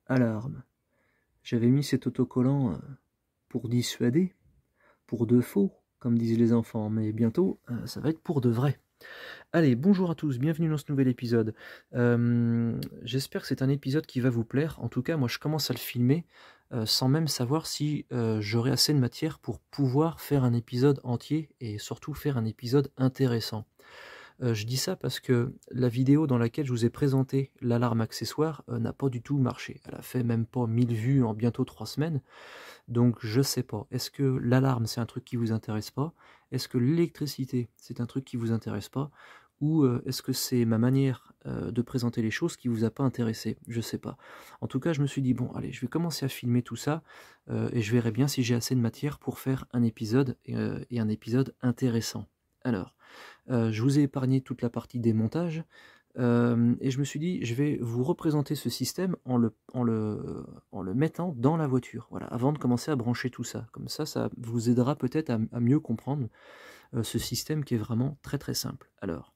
alarme. J'avais mis cet autocollant pour dissuader, pour de faux, comme disent les enfants, mais bientôt, ça va être pour de vrai. Allez, bonjour à tous, bienvenue dans ce nouvel épisode. J'espère que c'est un épisode qui va vous plaire. En tout cas, moi je commence à le filmer sans même savoir si j'aurai assez de matière pour pouvoir faire un épisode entier et surtout faire un épisode intéressant. Je dis ça parce que la vidéo dans laquelle je vous ai présenté l'alarme accessoire n'a pas du tout marché. Elle a fait même pas 1000 vues en bientôt 3 semaines. Donc je sais pas. Est-ce que l'alarme c'est un truc qui vous intéresse pas? Est-ce que l'électricité c'est un truc qui vous intéresse pas? Ou est-ce que c'est ma manière de présenter les choses qui vous a pas intéressé? Je sais pas. En tout cas, je me suis dit, bon, allez, je vais commencer à filmer tout ça et je verrai bien si j'ai assez de matière pour faire un épisode et un épisode intéressant. Alors, je vous ai épargné toute la partie démontage et je me suis dit, je vais vous représenter ce système en le mettant dans la voiture, voilà, avant de commencer à brancher tout ça. Comme ça vous aidera peut-être à mieux comprendre ce système qui est vraiment très très simple. Alors,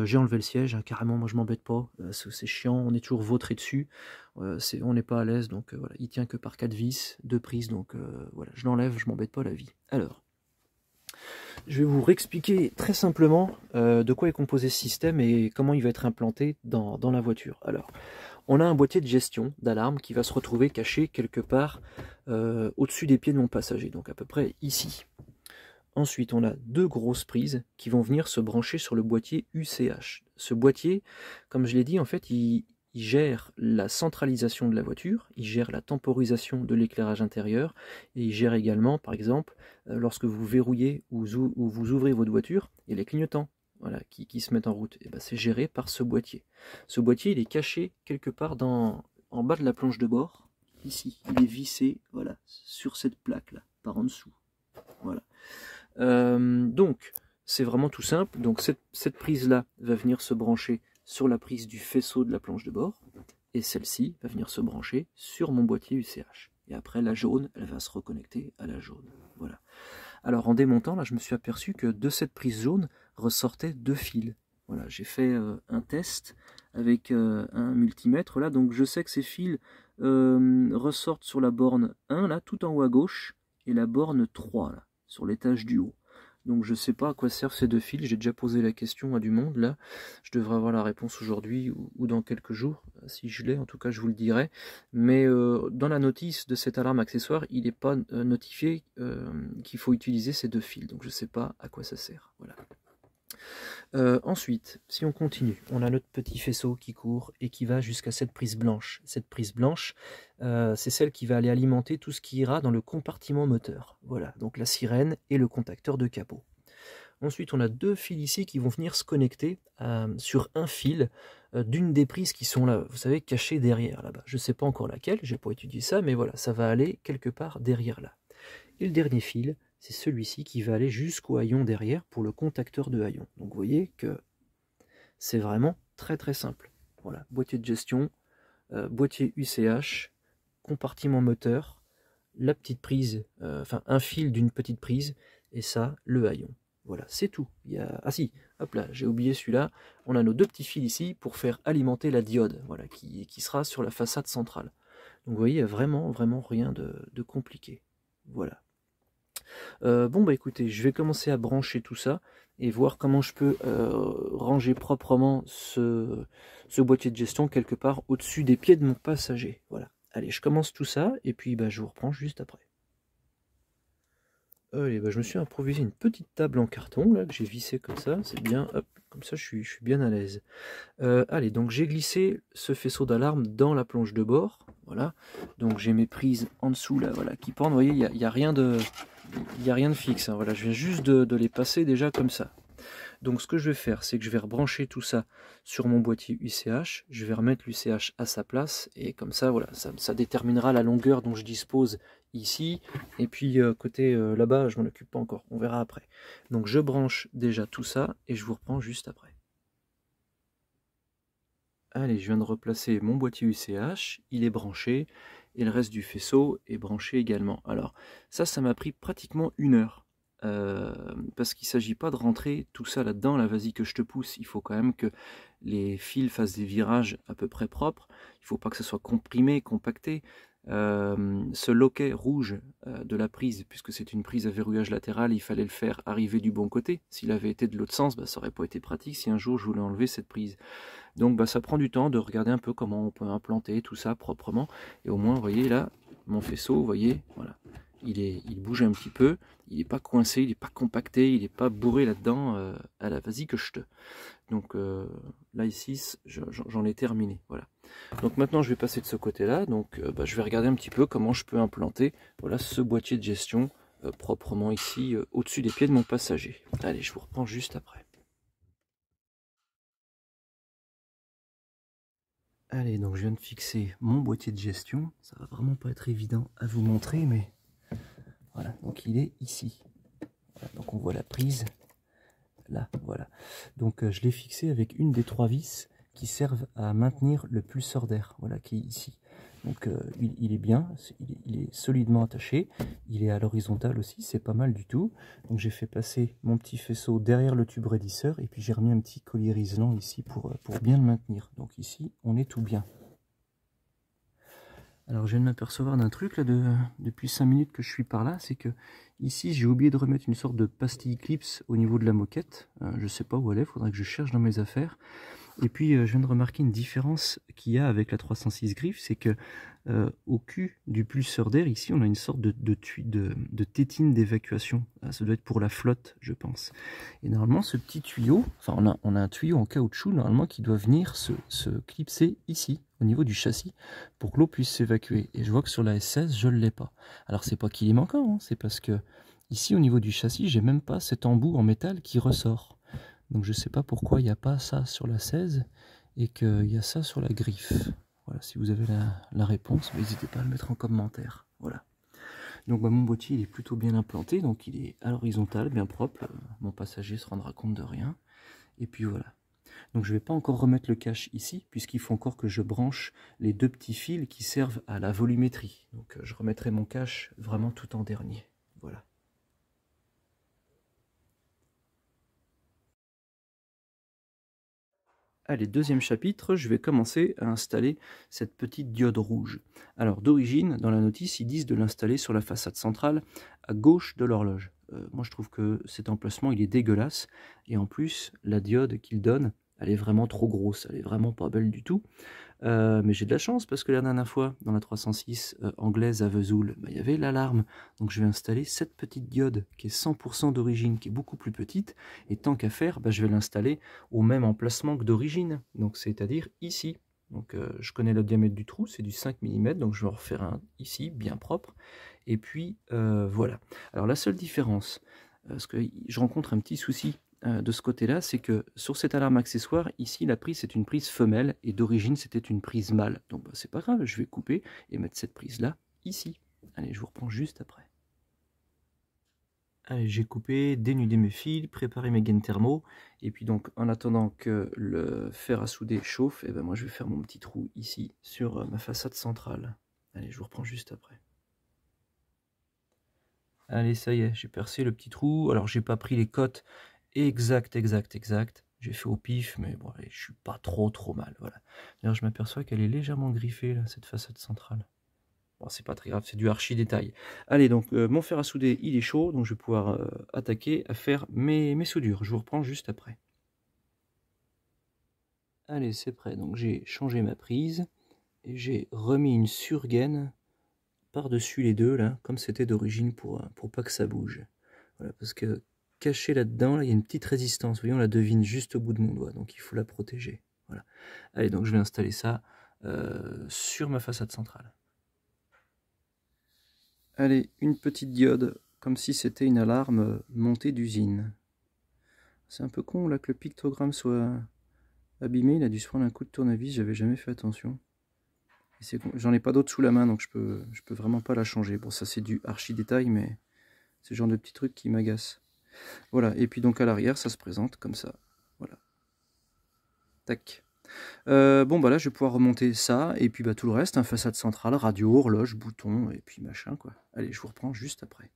j'ai enlevé le siège, hein, carrément, moi je m'embête pas, c'est chiant, on est toujours vautré dessus, on n'est pas à l'aise, donc voilà, il tient que par 4 vis, 2 prises, donc voilà, je l'enlève, je m'embête pas la vie. Alors, je vais vous réexpliquer très simplement de quoi est composé ce système et comment il va être implanté dans la voiture. Alors, on a un boîtier de gestion d'alarme qui va se retrouver caché quelque part au-dessus des pieds de mon passager, donc à peu près ici. Ensuite, on a deux grosses prises qui vont venir se brancher sur le boîtier UCH. Ce boîtier, comme je l'ai dit, en fait, il gère la centralisation de la voiture, il gère la temporisation de l'éclairage intérieur, et il gère également, par exemple, lorsque vous verrouillez ou vous ouvrez votre voiture, et les clignotants voilà, qui se mettent en route. Et ben, c'est géré par ce boîtier. Ce boîtier, il est caché quelque part en bas de la planche de bord, ici. Il est vissé voilà, sur cette plaque-là, par en dessous. Voilà. Donc, c'est vraiment tout simple. Donc, cette prise-là va venir se brancher sur la prise du faisceau de la planche de bord. Et celle-ci va venir se brancher sur mon boîtier UCH. Et après, la jaune, elle va se reconnecter à la jaune. Voilà. Alors, en démontant, là, je me suis aperçu que de cette prise jaune ressortaient deux fils. Voilà, j'ai fait un test avec un multimètre, là. Donc, je sais que ces fils ressortent sur la borne 1, là, tout en haut à gauche, et la borne 3, là, sur l'étage du haut. Donc je ne sais pas à quoi servent ces deux fils, j'ai déjà posé la question à du monde, là. Je devrais avoir la réponse aujourd'hui ou dans quelques jours, si je l'ai, en tout cas je vous le dirai. Mais dans la notice de cette alarme accessoire, il n'est pas notifié qu'il faut utiliser ces deux fils, donc je ne sais pas à quoi ça sert. Voilà. Ensuite, si on continue, on a notre petit faisceau qui court et qui va jusqu'à cette prise blanche. Cette prise blanche, c'est celle qui va aller alimenter tout ce qui ira dans le compartiment moteur. Voilà, donc la sirène et le contacteur de capot. Ensuite, on a deux fils ici qui vont venir se connecter sur un fil d'une des prises qui sont là, vous savez, cachées derrière là-bas. Je ne sais pas encore laquelle, je n'ai pas étudié ça, mais voilà, ça va aller quelque part derrière là. Et le dernier fil, c'est celui-ci qui va aller jusqu'au haillon derrière pour le contacteur de haillon. Donc vous voyez que c'est vraiment très très simple. Voilà, boîtier de gestion, boîtier UCH, compartiment moteur, la petite prise, enfin un fil d'une petite prise, et ça, le haillon. Voilà, c'est tout. Ah si, hop là, j'ai oublié celui-là. On a nos deux petits fils ici pour faire alimenter la diode, voilà, qui sera sur la façade centrale. Donc vous voyez, il n'y a vraiment rien de compliqué. Voilà. Bon bah écoutez, je vais commencer à brancher tout ça et voir comment je peux ranger proprement ce boîtier de gestion quelque part au-dessus des pieds de mon passager. Voilà. Allez, je commence tout ça et puis bah, je vous reprends juste après. Allez, bah, je me suis improvisé une petite table en carton là que j'ai vissé comme ça, c'est bien, hop, comme ça je suis bien à l'aise. Allez, donc j'ai glissé ce faisceau d'alarme dans la planche de bord, voilà. Donc j'ai mes prises en dessous là, voilà, qui pendent. Vous voyez, il n'y a rien de fixe. Hein, voilà, je viens juste de les passer déjà comme ça. Donc ce que je vais faire, c'est que je vais rebrancher tout ça sur mon boîtier UCH. Je vais remettre l'UCH à sa place et comme ça, voilà, ça déterminera la longueur dont je dispose ici. Et puis côté là-bas, je m'en occupe pas encore. On verra après. Donc je branche déjà tout ça et je vous reprends juste après. Allez, je viens de replacer mon boîtier UCH, il est branché, et le reste du faisceau est branché également. Alors, ça m'a pris pratiquement 1 heure. parce qu'il ne s'agit pas de rentrer tout ça là-dedans, là, vas-y que je te pousse. Il faut quand même que les fils fassent des virages à peu près propres. Il ne faut pas que ce soit comprimé, compacté. Ce loquet rouge de la prise, puisque c'est une prise à verrouillage latéral, il fallait le faire arriver du bon côté. S'il avait été de l'autre sens, ça n'aurait pas été pratique si un jour je voulais enlever cette prise. Donc ça prend du temps de regarder un peu comment on peut implanter tout ça proprement. Et au moins, vous voyez là, mon faisceau, vous voyez, voilà, il bouge un petit peu, il n'est pas coincé, il n'est pas compacté, il n'est pas bourré là-dedans à la vas-y que je te. Donc là ici, j'en ai terminé, voilà. Donc maintenant je vais passer de ce côté-là, donc je vais regarder un petit peu comment je peux implanter voilà, ce boîtier de gestion proprement ici au-dessus des pieds de mon passager. Allez, je vous reprends juste après. Allez, donc je viens de fixer mon boîtier de gestion. Ça va vraiment pas être évident à vous montrer, mais voilà, donc il est ici. Voilà, donc on voit la prise, là, voilà. Donc je l'ai fixé avec une des 3 vis qui servent à maintenir le pulseur d'air, voilà, qui est ici. Donc il est bien, il est solidement attaché, il est à l'horizontale aussi, c'est pas mal du tout. Donc j'ai fait passer mon petit faisceau derrière le tube raidisseur et puis j'ai remis un petit collier isolant ici pour bien le maintenir. Donc ici on est tout bien. Alors je viens de m'apercevoir d'un truc là depuis 5 minutes que je suis par là, c'est que ici j'ai oublié de remettre une sorte de pastille clips au niveau de la moquette. Je sais pas où elle est, il faudrait que je cherche dans mes affaires. Et puis je viens de remarquer une différence qu'il y a avec la 306 griffes, c'est que au cul du pulseur d'air, ici on a une sorte de tétine d'évacuation. Ça doit être pour la flotte, je pense. Et normalement ce petit tuyau, enfin on a un tuyau en caoutchouc normalement qui doit venir se clipser ici, au niveau du châssis, pour que l'eau puisse s'évacuer. Et je vois que sur la S16, je ne l'ai pas. Alors c'est pas qu'il est manquant, hein, c'est parce que ici au niveau du châssis, j'ai même pas cet embout en métal qui ressort. Donc je ne sais pas pourquoi il n'y a pas ça sur la 16 et qu'il y a ça sur la griffe. Voilà, si vous avez la réponse, n'hésitez pas à le mettre en commentaire. Voilà. Donc mon boîtier il est plutôt bien implanté, donc il est à l'horizontale, bien propre. Mon passager se rendra compte de rien. Et puis voilà. Donc je ne vais pas encore remettre le cache ici, puisqu'il faut encore que je branche les 2 petits fils qui servent à la volumétrie. Donc je remettrai mon cache vraiment tout en dernier. Voilà. Allez, deuxième chapitre, je vais commencer à installer cette petite diode rouge. Alors d'origine, dans la notice, ils disent de l'installer sur la façade centrale à gauche de l'horloge. Moi je trouve que cet emplacement il est dégueulasse, et en plus la diode qu'il donne, elle est vraiment trop grosse, elle est vraiment pas belle du tout. Mais j'ai de la chance parce que la dernière fois, dans la 306 anglaise à Vesoul, il y avait l'alarme. Donc je vais installer cette petite diode qui est 100% d'origine, qui est beaucoup plus petite. Et tant qu'à faire, je vais l'installer au même emplacement que d'origine. Donc c'est-à-dire ici. Donc je connais le diamètre du trou, c'est du 5 mm. Donc je vais en refaire un ici, bien propre. Et puis voilà. Alors la seule différence, parce que je rencontre un petit souci de ce côté-là, c'est que sur cette alarme accessoire, ici la prise c'est une prise femelle et d'origine c'était une prise mâle. Donc c'est pas grave, je vais couper et mettre cette prise-là ici. Allez, je vous reprends juste après. Allez, j'ai coupé, dénudé mes fils, préparé mes gaines thermo, et puis donc en attendant que le fer à souder chauffe, moi je vais faire mon petit trou ici sur ma façade centrale. Allez, je vous reprends juste après. Allez, ça y est, j'ai percé le petit trou. Alors j'ai pas pris les cotes exact. J'ai fait au pif, mais bon, allez, je suis pas trop mal. Voilà. D'ailleurs, je m'aperçois qu'elle est légèrement griffée, là, cette façade centrale. Bon, c'est pas très grave, c'est du archi détail. Allez, donc, mon fer à souder, il est chaud, donc je vais pouvoir attaquer à faire mes soudures. Je vous reprends juste après. Allez, c'est prêt. Donc, j'ai changé ma prise et j'ai remis une surgaine par-dessus les deux, là, comme c'était d'origine pour pas que ça bouge. Voilà, parce que caché là-dedans, là, il y a une petite résistance. Vous voyez, on la devine juste au bout de mon doigt, donc il faut la protéger. Voilà. Allez, donc je vais installer ça sur ma façade centrale. Allez, une petite diode, comme si c'était une alarme montée d'usine. C'est un peu con là que le pictogramme soit abîmé, il a dû se prendre un coup de tournevis, j'avais jamais fait attention. J'en ai pas d'autre sous la main, donc je peux vraiment pas la changer. Bon, ça c'est du archi détail, mais c'est le genre de petit truc qui m'agace. Voilà, et puis donc à l'arrière, ça se présente comme ça. Voilà. Tac. Bon, là, je vais pouvoir remonter ça, et puis tout le reste, façade centrale, radio, horloge, bouton, et puis machin, quoi. Allez, je vous reprends juste après.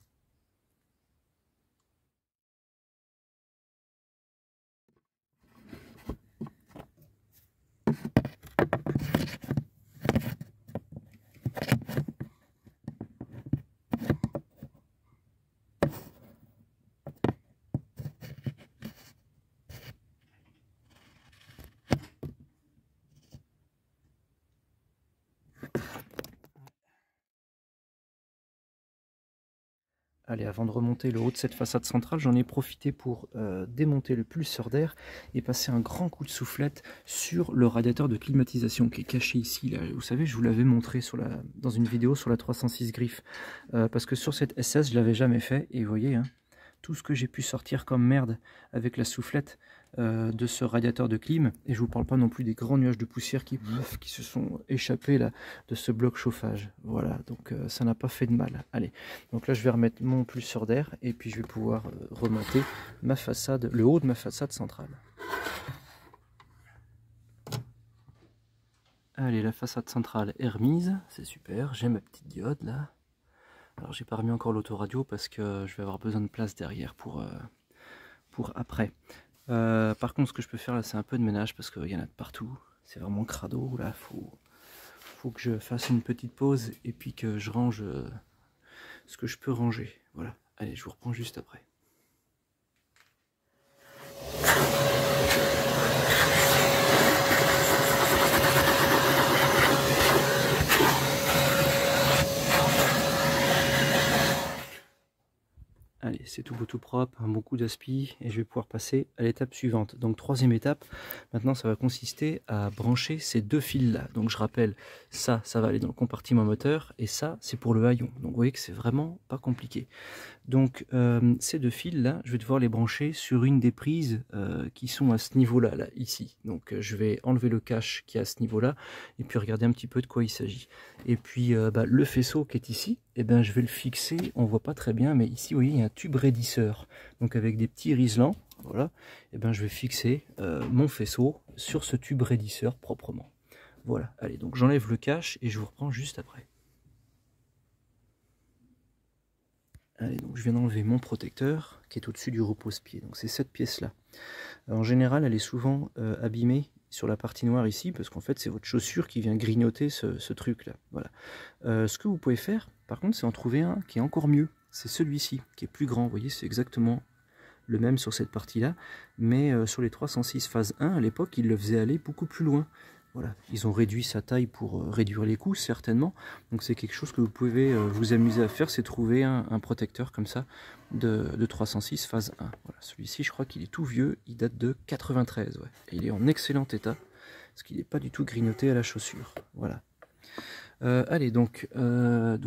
Allez, avant de remonter le haut de cette façade centrale, j'en ai profité pour démonter le pulseur d'air et passer un grand coup de soufflette sur le radiateur de climatisation qui est caché ici. Là. Vous savez, je vous l'avais montré dans une vidéo sur la 306 griffes, parce que sur cette SS, je l'avais jamais fait, et vous voyez, hein, tout ce que j'ai pu sortir comme merde avec la soufflette de ce radiateur de clim, et je vous parle pas non plus des grands nuages de poussière qui se sont échappés là de ce bloc chauffage. Voilà, donc ça n'a pas fait de mal. Allez, donc là je vais remettre mon pulseur d'air et puis je vais pouvoir remonter ma façade, le haut de ma façade centrale. Allez, la façade centrale est remise, c'est super, j'ai ma petite diode là. Alors j'ai pas remis encore l'autoradio parce que je vais avoir besoin de place derrière pour après. Par contre, ce que je peux faire là, c'est un peu de ménage parce qu'il y en a de partout. C'est vraiment crado là. Faut que je fasse une petite pause et puis que je range ce que je peux ranger. Voilà. Allez, je vous reprends juste après. Allez, c'est tout beau tout propre, un bon coup d'aspi et je vais pouvoir passer à l'étape suivante. Donc troisième étape, maintenant ça va consister à brancher ces deux fils là. Donc je rappelle, ça va aller dans le compartiment moteur et ça c'est pour le haillon. Donc vous voyez que c'est vraiment pas compliqué. Donc ces deux fils là, je vais devoir les brancher sur une des prises qui sont à ce niveau là, ici. Donc je vais enlever le cache qui est à ce niveau là et puis regarder un petit peu de quoi il s'agit. Et puis le faisceau qui est ici, eh ben, je vais le fixer, on voit pas très bien, mais ici vous voyez il y a un tube raidisseur, donc avec des petits riselants, voilà, et ben je vais fixer mon faisceau sur ce tube raidisseur proprement. Voilà, allez, donc j'enlève le cache et je vous reprends juste après. Allez, donc je viens d'enlever mon protecteur qui est au-dessus du repose-pied, donc c'est cette pièce-là. En général, elle est souvent abîmée sur la partie noire ici, parce qu'en fait c'est votre chaussure qui vient grignoter ce truc-là. Voilà. Ce que vous pouvez faire, par contre, c'est en trouver un qui est encore mieux. C'est celui-ci, qui est plus grand. Vous voyez, c'est exactement le même sur cette partie-là, mais sur les 306 phase 1, à l'époque, ils le faisaient aller beaucoup plus loin. Voilà, ils ont réduit sa taille pour réduire les coûts, certainement. Donc c'est quelque chose que vous pouvez vous amuser à faire, c'est trouver un protecteur comme ça de 306 phase 1. Voilà, celui-ci, je crois qu'il est tout vieux, il date de 93, ouais. Et il est en excellent état, parce qu'il n'est pas du tout grignoté à la chaussure. Voilà. Allez, donc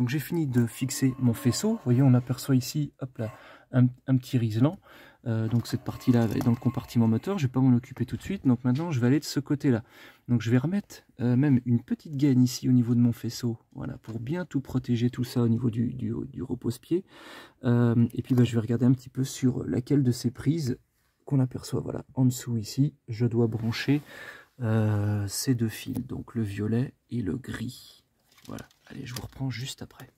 j'ai fini de fixer mon faisceau. Vous voyez, on aperçoit ici, hop là, un petit riselant. Donc cette partie-là va aller dans le compartiment moteur. Je ne vais pas m'en occuper tout de suite. Donc maintenant, je vais aller de ce côté-là. Donc je vais remettre même une petite gaine ici au niveau de mon faisceau. Voilà, pour bien tout protéger tout ça au niveau du repose-pied. Et puis je vais regarder un petit peu sur laquelle de ces prises qu'on aperçoit. Voilà, en dessous ici, je dois brancher ces deux fils. Donc le violet et le gris. Voilà, allez, je vous reprends juste après.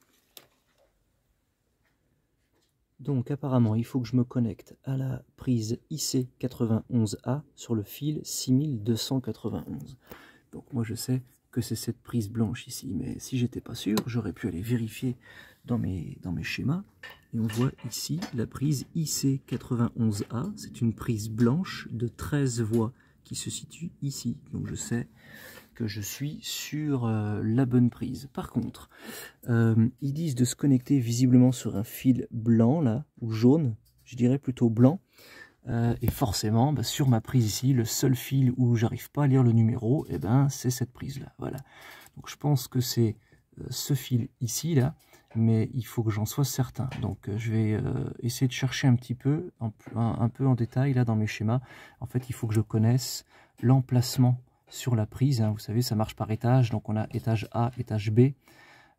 Donc apparemment, il faut que je me connecte à la prise IC91A sur le fil 6291. Donc moi je sais que c'est cette prise blanche ici, mais si j'étais pas sûr, j'aurais pu aller vérifier dans mes schémas. Et on voit ici la prise IC91A, c'est une prise blanche de 13 voies qui se situe ici. Donc je sais que je suis sur la bonne prise. Par contre, ils disent de se connecter visiblement sur un fil blanc là, ou jaune, je dirais plutôt blanc, et forcément sur ma prise ici, le seul fil où j'arrive pas à lire le numéro, et ben c'est cette prise là, voilà. Donc je pense que c'est ce fil ici là, mais il faut que j'en sois certain. Donc je vais essayer de chercher un petit peu, un peu en détail là dans mes schémas. En fait, il faut que je connaisse l'emplacement sur la prise, hein. Vous savez, ça marche par étage, donc on a étage A, étage B,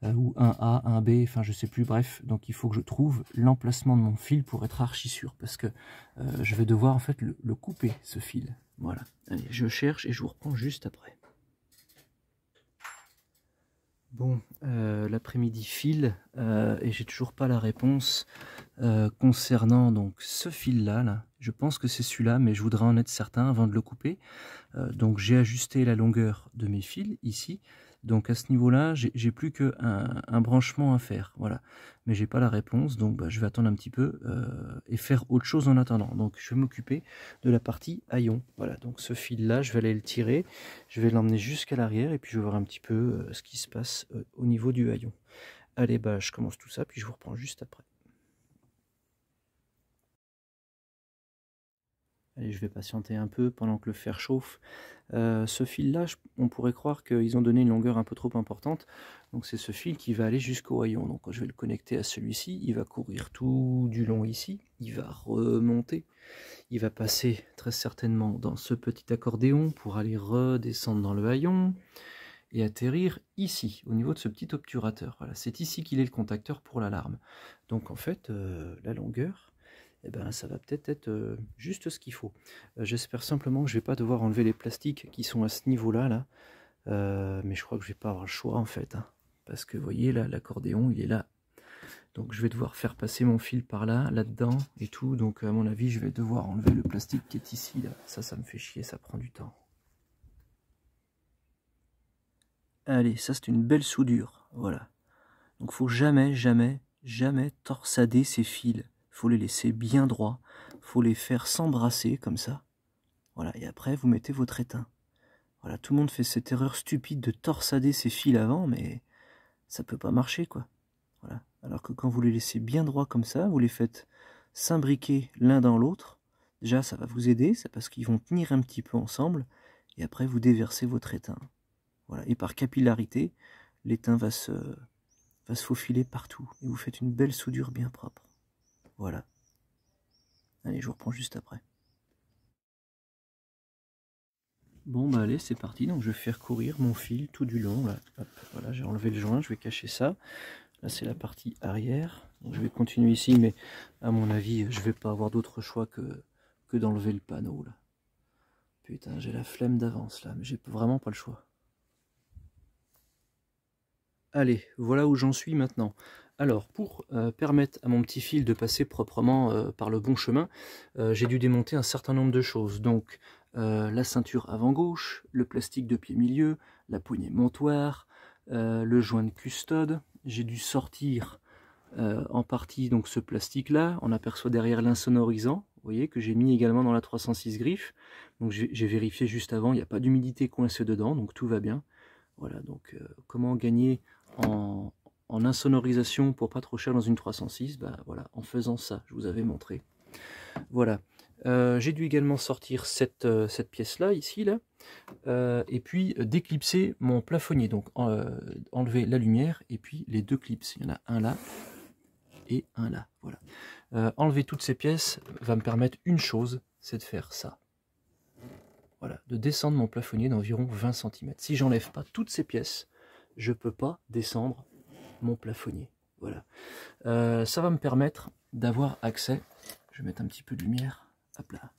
ou 1A, 1B, enfin je sais plus, bref. Donc il faut que je trouve l'emplacement de mon fil pour être archi sûr, parce que je vais devoir en fait le couper, ce fil. Voilà, allez, je cherche et je vous reprends juste après. Bon, l'après-midi file, et j'ai toujours pas la réponse concernant donc ce fil-là. Là. Je pense que c'est celui-là, mais je voudrais en être certain avant de le couper. Donc j'ai ajusté la longueur de mes fils ici. Donc à ce niveau-là, j'ai plus qu'un branchement à faire. Voilà. Mais j'ai pas la réponse, donc je vais attendre un petit peu et faire autre chose en attendant. Donc je vais m'occuper de la partie haillon. Voilà, donc ce fil-là, je vais aller le tirer. Je vais l'emmener jusqu'à l'arrière et puis je vais voir un petit peu ce qui se passe au niveau du haillon. Allez, je commence tout ça, puis je vous reprends juste après. Allez, je vais patienter un peu pendant que le fer chauffe. Ce fil-là, on pourrait croire qu'ils ont donné une longueur un peu trop importante. Donc c'est ce fil qui va aller jusqu'au haillon. Donc je vais le connecter à celui-ci. Il va courir tout du long ici. Il va remonter. Il va passer très certainement dans ce petit accordéon pour aller redescendre dans le haillon et atterrir ici, au niveau de ce petit obturateur. Voilà, c'est ici qu'il est le contacteur pour l'alarme. Donc en fait, la longueur, eh ben, ça va peut-être être juste ce qu'il faut. J'espère simplement que je ne vais pas devoir enlever les plastiques qui sont à ce niveau-là, là. Mais je crois que je ne vais pas avoir le choix en fait. Hein, parce que vous voyez, là, l'accordéon, il est là. Donc je vais devoir faire passer mon fil par là, là-dedans et tout. Donc à mon avis, je vais devoir enlever le plastique qui est ici, là. Ça me fait chier, ça prend du temps. Allez, ça c'est une belle soudure, voilà. Donc faut jamais, jamais, jamais torsader ces fils. Faut les laisser bien droits, faut les faire s'embrasser comme ça. Voilà, et après vous mettez votre étain. Voilà, tout le monde fait cette erreur stupide de torsader ses fils avant, mais ça peut pas marcher quoi. Voilà. Alors que quand vous les laissez bien droits comme ça, vous les faites s'imbriquer l'un dans l'autre. Déjà ça va vous aider, c'est parce qu'ils vont tenir un petit peu ensemble, et après vous déversez votre étain. Voilà, et par capillarité, l'étain va se faufiler partout. Et vous faites une belle soudure bien propre. Voilà. Allez, je vous reprends juste après. Bon, bah allez, c'est parti. Donc je vais faire courir mon fil tout du long. Là. Hop, voilà, j'ai enlevé le joint, je vais cacher ça. Là, c'est la partie arrière. Donc, je vais continuer ici, mais à mon avis, je vais pas avoir d'autre choix que d'enlever le panneau. Là. Putain, j'ai la flemme d'avance là, mais j'ai vraiment pas le choix. Allez, voilà où j'en suis maintenant. Alors, pour permettre à mon petit fil de passer proprement par le bon chemin, j'ai dû démonter un certain nombre de choses. Donc, la ceinture avant gauche, le plastique de pied milieu, la poignée montoir, le joint de custode. J'ai dû sortir en partie donc ce plastique-là. On aperçoit derrière l'insonorisant, vous voyez, que j'ai mis également dans la 306 griffes. Donc, j'ai vérifié juste avant, il n'y a pas d'humidité coincée dedans, donc tout va bien. Voilà, donc comment gagner en insonorisation pour pas trop cher dans une 306, bah voilà, en faisant ça, je vous avais montré. Voilà, j'ai dû également sortir cette pièce-là, ici, là, et puis déclipser mon plafonnier, donc enlever la lumière, et puis les deux clips, il y en a un là, et un là, voilà. Enlever toutes ces pièces va me permettre une chose, c'est de faire ça. Voilà, de descendre mon plafonnier d'environ 20 cm. Si j'enlève pas toutes ces pièces, je peux pas descendre mon plafonnier. Voilà. Ça va me permettre d'avoir accès, je vais mettre un petit peu de lumière, hop là.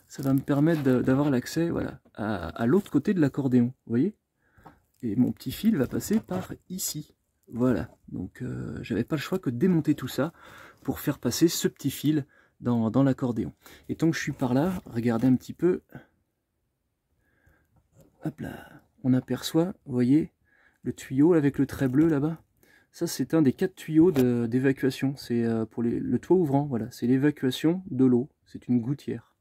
Ça va me permettre d'avoir l'accès voilà, à l'autre côté de l'accordéon, vous voyez. Et mon petit fil va passer par ici. Voilà, donc j'avais pas le choix que de démonter tout ça pour faire passer ce petit fil dans l'accordéon. Et tant que je suis par là, regardez un petit peu. Hop là, on aperçoit, vous voyez, le tuyau avec le trait bleu là-bas. Ça, c'est un des 4 tuyaux d'évacuation. C'est pour le toit ouvrant, voilà. C'est l'évacuation de l'eau. C'est une gouttière.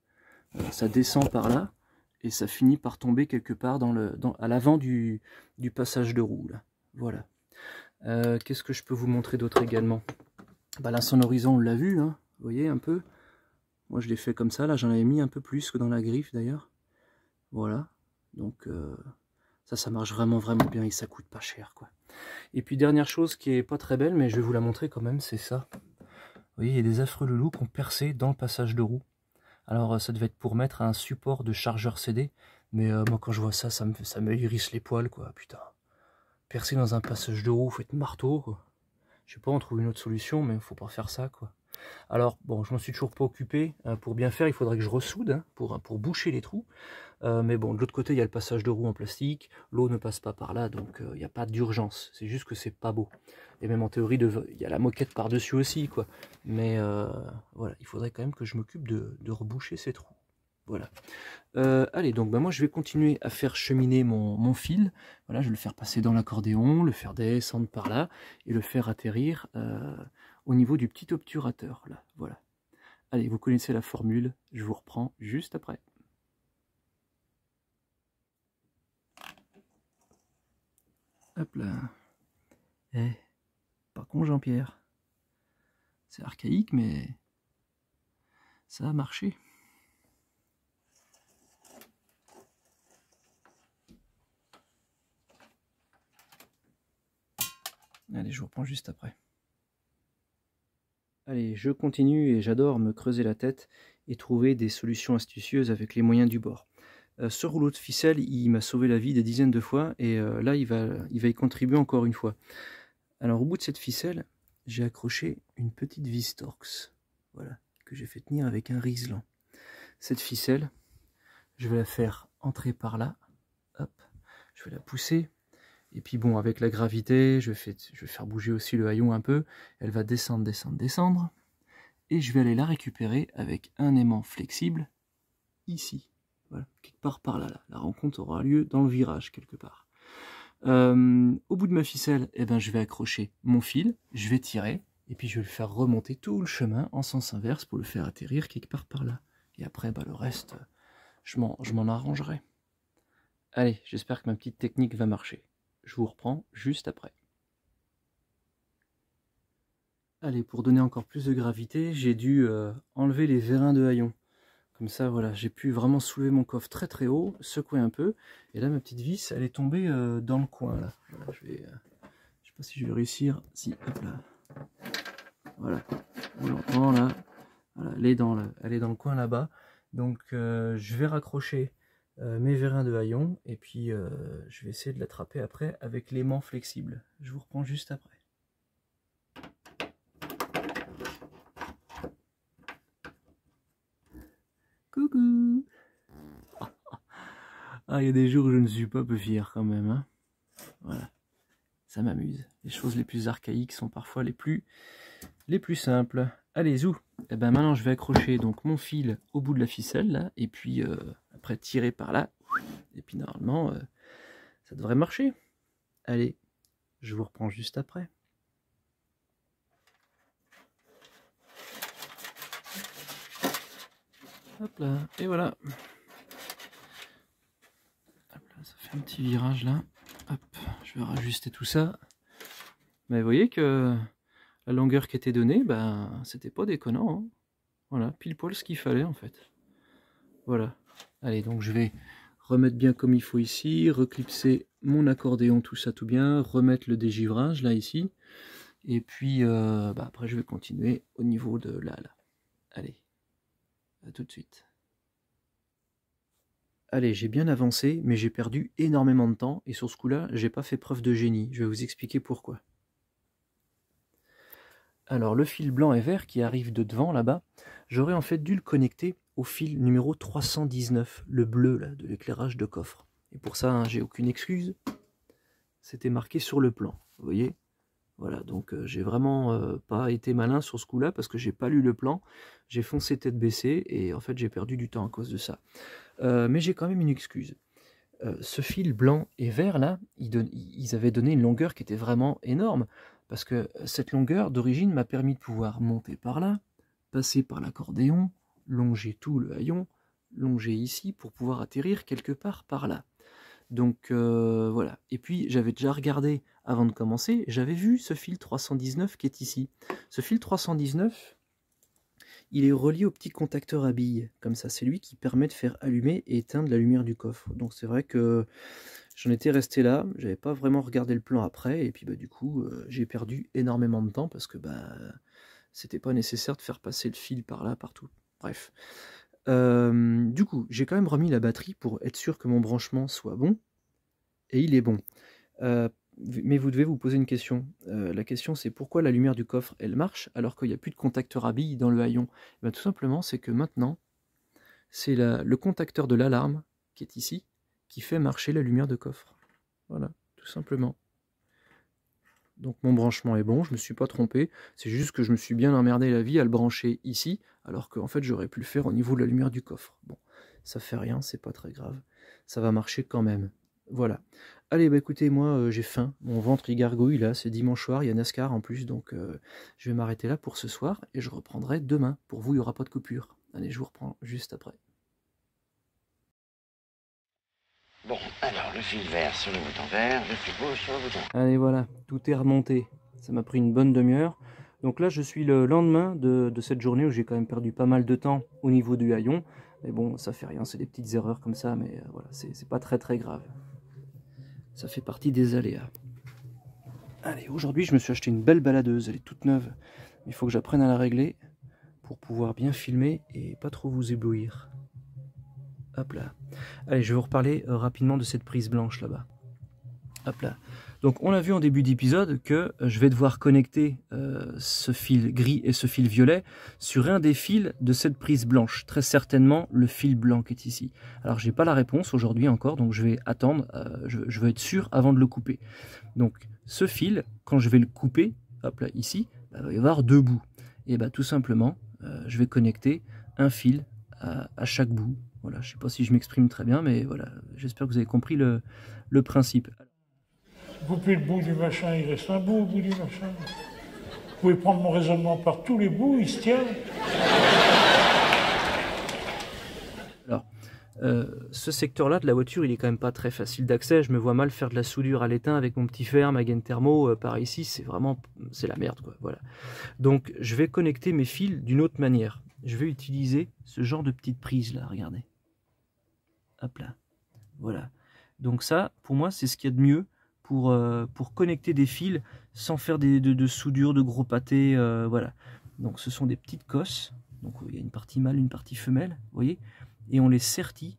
Ça descend par là et ça finit par tomber quelque part à l'avant du passage de roue. Là. Voilà. Qu'est-ce que je peux vous montrer d'autre également? Bah, l'insonorisant, on l'a vu, hein, vous voyez un peu. Moi, je l'ai fait comme ça. Là, j'en avais mis un peu plus que dans la griffe d'ailleurs. Voilà. Donc, ça marche vraiment bien et ça coûte pas cher, quoi. Et puis dernière chose qui est pas très belle, mais je vais vous la montrer quand même, c'est ça. Vous voyez, il y a des affreux loulous qui ont percé dans le passage de roue. Alors ça devait être pour mettre un support de chargeur CD, mais moi quand je vois ça, ça me hérisse les poils, quoi, putain. Percer dans un passage de roue, faites marteau, quoi. Je sais pas, on trouve une autre solution, mais faut pas faire ça, quoi. Alors, bon, je m'en suis toujours pas occupé. Pour bien faire, il faudrait que je ressoude hein, pour boucher les trous. Mais bon, de l'autre côté, il y a le passage de roue en plastique. L'eau ne passe pas par là, donc il n'y a pas d'urgence. C'est juste que c'est pas beau. Et même en théorie, il y a la moquette par-dessus aussi, quoi. Mais voilà, il faudrait quand même que je m'occupe de reboucher ces trous. Voilà. Allez, donc bah, moi, je vais continuer à faire cheminer mon fil. Voilà, je vais le faire passer dans l'accordéon, le faire descendre par là, et le faire atterrir au niveau du petit obturateur, là. Voilà. Allez, vous connaissez la formule. Je vous reprends juste après. Hop là. Eh, pas con Jean-Pierre. C'est archaïque, mais ça a marché. Allez, je vous reprends juste après. Allez, je continue et j'adore me creuser la tête et trouver des solutions astucieuses avec les moyens du bord. Ce rouleau de ficelle, il m'a sauvé la vie des dizaines de fois et là, il va y contribuer encore une fois. Alors, au bout de cette ficelle, j'ai accroché une petite vis Torx, voilà, que j'ai fait tenir avec un riselant. Cette ficelle, je vais la faire entrer par là, hop, je vais la pousser. Et puis bon, avec la gravité, je vais faire bouger aussi le haillon un peu. Elle va descendre, descendre, descendre. Et je vais aller la récupérer avec un aimant flexible, ici. Voilà, quelque part par là. La rencontre aura lieu dans le virage, quelque part. Au bout de ma ficelle, eh ben, je vais accrocher mon fil, je vais tirer, et puis je vais le faire remonter tout le chemin en sens inverse pour le faire atterrir quelque part par là. Et après, bah, le reste, je m'en arrangerai. Allez, j'espère que ma petite technique va marcher. Je vous reprends juste après. Allez, pour donner encore plus de gravité, j'ai dû enlever les vérins de haillons. Comme ça, voilà, j'ai pu vraiment soulever mon coffre très très haut, secouer un peu. Et là, ma petite vis, elle est tombée dans le coin. Là. Voilà, je sais pas si je vais réussir. Si, hop là. Voilà, on l'entend là. Voilà, elle est dans le coin là-bas. Donc, je vais raccrocher mes vérins de haillons et puis je vais essayer de l'attraper après avec l'aimant flexible. Je vous reprends juste après. Coucou. Ah, il y a des jours où je ne suis pas peu fier quand même. Hein. Voilà, ça m'amuse. Les choses les plus archaïques sont parfois les plus simples. Allez, zou. Et ben maintenant je vais accrocher donc mon fil au bout de la ficelle là, et puis après tirer par là. Et puis normalement, ça devrait marcher. Allez, je vous reprends juste après. Hop là, et voilà. Hop là, ça fait un petit virage là. Hop, je vais rajuster tout ça. Mais vous voyez que la longueur qui était donnée, ben, c'était pas déconnant. Hein. Voilà, pile poil ce qu'il fallait en fait. Voilà. Allez, donc je vais remettre bien comme il faut ici, reclipser mon accordéon, tout ça tout bien, remettre le dégivrage là ici. Et puis après je vais continuer au niveau de là. Allez, à tout de suite. Allez, j'ai bien avancé, mais j'ai perdu énormément de temps, et sur ce coup-là, j'ai pas fait preuve de génie. Je vais vous expliquer pourquoi. Alors, le fil blanc et vert qui arrive de devant, là-bas, j'aurais en fait dû le connecter au fil numéro 319, le bleu, là, de l'éclairage de coffre. Et pour ça, hein, j'ai aucune excuse. C'était marqué sur le plan, vous voyez ? Voilà, donc j'ai vraiment pas été malin sur ce coup-là, parce que j'ai pas lu le plan. J'ai foncé tête baissée, et en fait, j'ai perdu du temps à cause de ça. Mais j'ai quand même une excuse. Ce fil blanc et vert là, ils avaient donné une longueur qui était vraiment énorme, parce que cette longueur d'origine m'a permis de pouvoir monter par là, passer par l'accordéon, longer tout le haillon, longer ici pour pouvoir atterrir quelque part par là. Donc voilà. Et puis j'avais déjà regardé avant de commencer, j'avais vu ce fil 319 qui est ici. Ce fil 319, il est relié au petit contacteur à billes, comme ça, c'est lui qui permet de faire allumer et éteindre la lumière du coffre. Donc c'est vrai que j'en étais resté là, j'avais pas vraiment regardé le plan après, et puis bah, du coup j'ai perdu énormément de temps parce que bah, c'était pas nécessaire de faire passer le fil par là, partout. Bref. Du coup, j'ai quand même remis la batterie pour être sûr que mon branchement soit bon, et il est bon. Mais vous devez vous poser une question. La question c'est pourquoi la lumière du coffre elle marche alors qu'il n'y a plus de contacteur à billes dans le haillon. Ben, tout simplement c'est que maintenant c'est le contacteur de l'alarme qui est ici qui fait marcher la lumière de coffre. Voilà, tout simplement. Donc mon branchement est bon, je me suis pas trompé, c'est juste que je me suis bien emmerdé la vie à le brancher ici, alors qu'en fait j'aurais pu le faire au niveau de la lumière du coffre. Bon, ça fait rien, c'est pas très grave, ça va marcher quand même. Voilà. Allez, bah écoutez, moi j'ai faim, mon ventre il gargouille là, c'est dimanche soir, il y a NASCAR en plus, donc je vais m'arrêter là pour ce soir et je reprendrai demain. Pour vous, il n'y aura pas de coupure. Allez, je vous reprends juste après. Bon, alors le fil vert sur le bouton vert, le fil rouge sur le bouton. Allez, voilà, tout est remonté. Ça m'a pris une bonne demi-heure. Donc là, je suis le lendemain de cette journée où j'ai quand même perdu pas mal de temps au niveau du haillon. Mais bon, ça fait rien, c'est des petites erreurs comme ça, mais voilà, c'est pas très très grave. Ça fait partie des aléas. Allez, aujourd'hui je me suis acheté une belle baladeuse, elle est toute neuve. Il faut que j'apprenne à la régler pour pouvoir bien filmer et pas trop vous éblouir. Hop là. Allez, je vais vous reparler rapidement de cette prise blanche là-bas. Hop là. Donc on a vu en début d'épisode que je vais devoir connecter ce fil gris et ce fil violet sur un des fils de cette prise blanche. Très certainement le fil blanc qui est ici. Alors j'ai pas la réponse aujourd'hui encore, donc je vais attendre, je veux être sûr avant de le couper. Donc ce fil, quand je vais le couper, hop là ici, il va y avoir deux bouts. Et bah tout simplement, je vais connecter un fil à chaque bout. Voilà, je sais pas si je m'exprime très bien, mais voilà, j'espère que vous avez compris le principe. Couper le bout du machin, il reste un bout au bout du machin. Vous pouvez prendre mon raisonnement par tous les bouts, il se tient. Alors, ce secteur-là de la voiture, il est quand même pas très facile d'accès. Je me vois mal faire de la soudure à l'étain avec mon petit fer, ma gaine thermo. Par ici, c'est la merde, quoi. Voilà. Donc, je vais connecter mes fils d'une autre manière. Je vais utiliser ce genre de petite prise là, regardez. Hop là. Voilà. Donc ça, pour moi, c'est ce qu'il y a de mieux pour connecter des fils sans faire de soudure, de gros pâtés. Voilà. Donc ce sont des petites cosses. Donc il y a une partie mâle, une partie femelle, vous voyez. Et on les sertit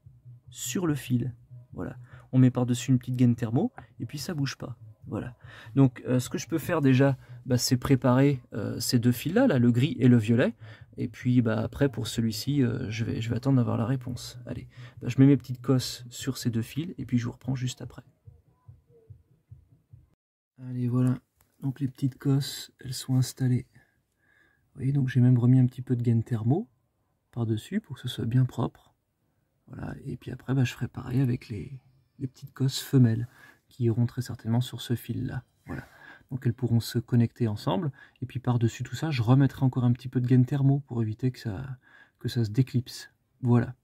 sur le fil. Voilà. On met par-dessus une petite gaine thermo et puis ça bouge pas. Voilà. Donc ce que je peux faire déjà, c'est préparer ces deux fils-là, là, le gris et le violet. Et puis après pour celui-ci, je vais attendre d'avoir la réponse. Allez, je mets mes petites cosses sur ces deux fils et puis je vous reprends juste après. Allez, voilà. Donc les petites cosses, elles sont installées. Vous voyez, donc j'ai même remis un petit peu de gaine thermo par-dessus pour que ce soit bien propre. Voilà. Et puis après, je ferai pareil avec les petites cosses femelles qui iront très certainement sur ce fil-là. Voilà. Donc elles pourront se connecter ensemble. Et puis par-dessus tout ça, je remettrai encore un petit peu de gaine thermo pour éviter que ça se déclipse. Voilà.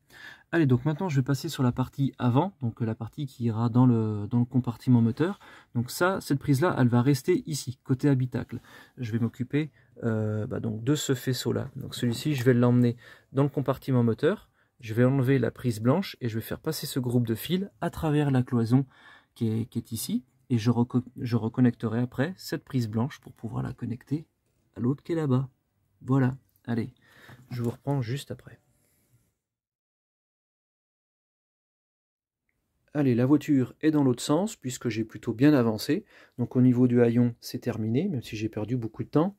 Allez, donc maintenant je vais passer sur la partie avant, donc la partie qui ira dans le compartiment moteur. Donc ça, cette prise-là, elle va rester ici, côté habitacle. Je vais m'occuper donc de ce faisceau-là. Donc celui-ci, je vais l'emmener dans le compartiment moteur. Je vais enlever la prise blanche et je vais faire passer ce groupe de fils à travers la cloison qui est ici. Et je reconnecterai après cette prise blanche pour pouvoir la connecter à l'autre qui est là-bas. Voilà, allez, je vous reprends juste après. Allez, la voiture est dans l'autre sens puisque j'ai plutôt bien avancé. Donc au niveau du haillon, c'est terminé, même si j'ai perdu beaucoup de temps.